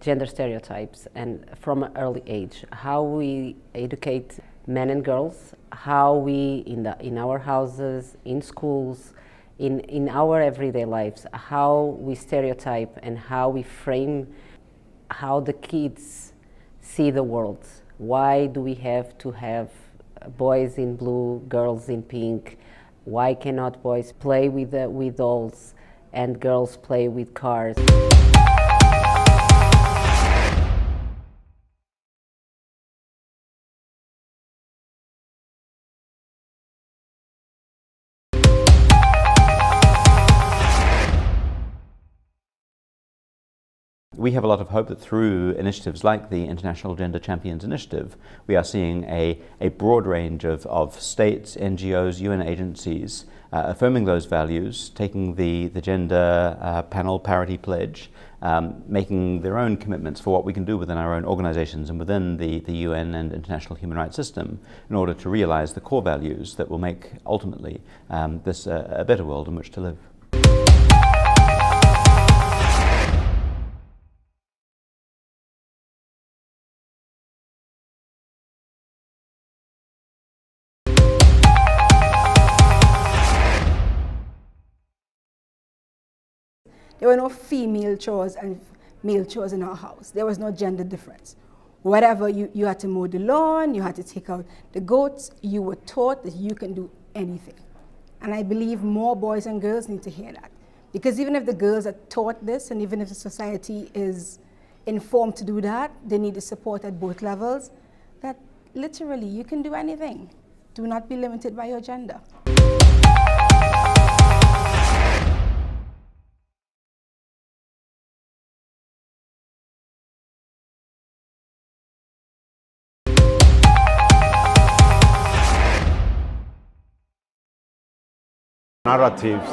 gender stereotypes, and from an early age, how we educate men and girls, how we in our houses, in schools, in our everyday lives, how we stereotype and how we frame how the kids see the world. Why do we have to have boys in blue, girls in pink? Why cannot boys play with dolls and girls play with cars? We have a lot of hope that through initiatives like the International Gender Champions Initiative, we are seeing a broad range of states, NGOs, UN agencies affirming those values, taking the gender panel parity pledge, making their own commitments for what we can do within our own organizations and within the UN and international human rights system in order to realize the core values that will make ultimately this a better world in which to live. There were no female chores and male chores in our house. There was no gender difference. Whatever, you had to mow the lawn, you had to take out the goats, you were taught that you can do anything. And I believe more boys and girls need to hear that. Because even if the girls are taught this, and even if the society is informed to do that, they need the support at both levels, that literally you can do anything. Do not be limited by your gender. Narratives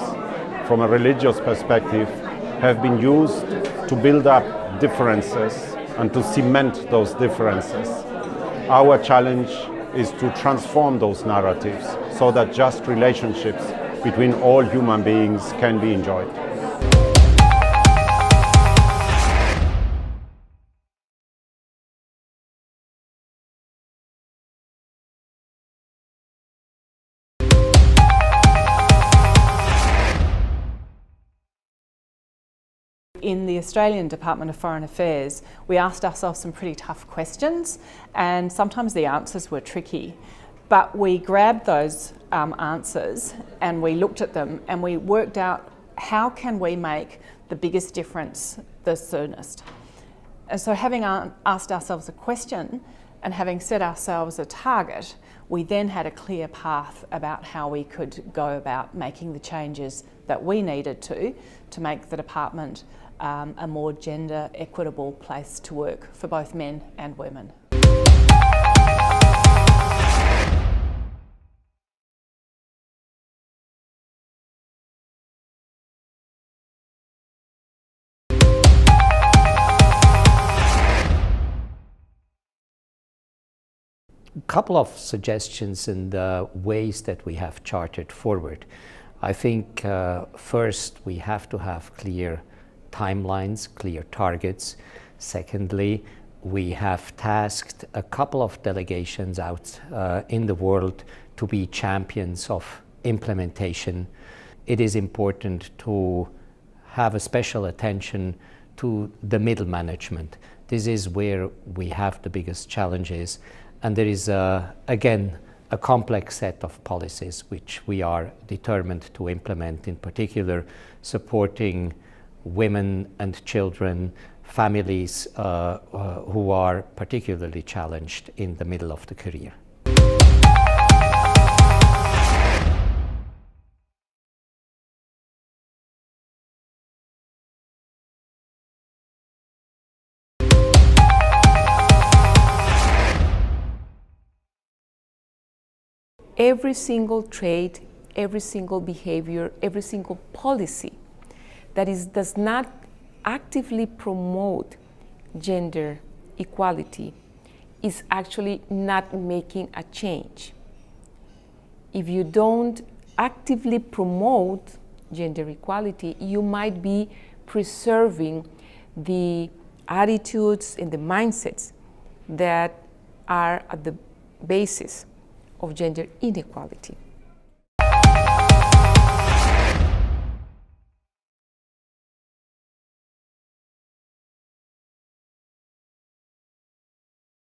from a religious perspective have been used to build up differences and to cement those differences. Our challenge is to transform those narratives so that just relationships between all human beings can be enjoyed. In the Australian Department of Foreign Affairs, we asked ourselves some pretty tough questions, and sometimes the answers were tricky. But we grabbed those answers and we looked at them and we worked out how can we make the biggest difference the soonest. And so having asked ourselves a question and having set ourselves a target, we then had a clear path about how we could go about making the changes that we needed to make the department a more gender equitable place to work for both men and women. A couple of suggestions in the ways that we have charted forward. I think first we have to have clear timelines, clear targets. Secondly, we have tasked a couple of delegations out in the world to be champions of implementation. It is important to have a special attention to the middle management. This is where we have the biggest challenges. And there is, again, a complex set of policies which we are determined to implement, in particular supporting women and children, families who are particularly challenged in the middle of the career. Every single trait, every single behavior, every single policy that does not actively promote gender equality is actually not making a change. If you don't actively promote gender equality, you might be preserving the attitudes and the mindsets that are at the basis of gender inequality.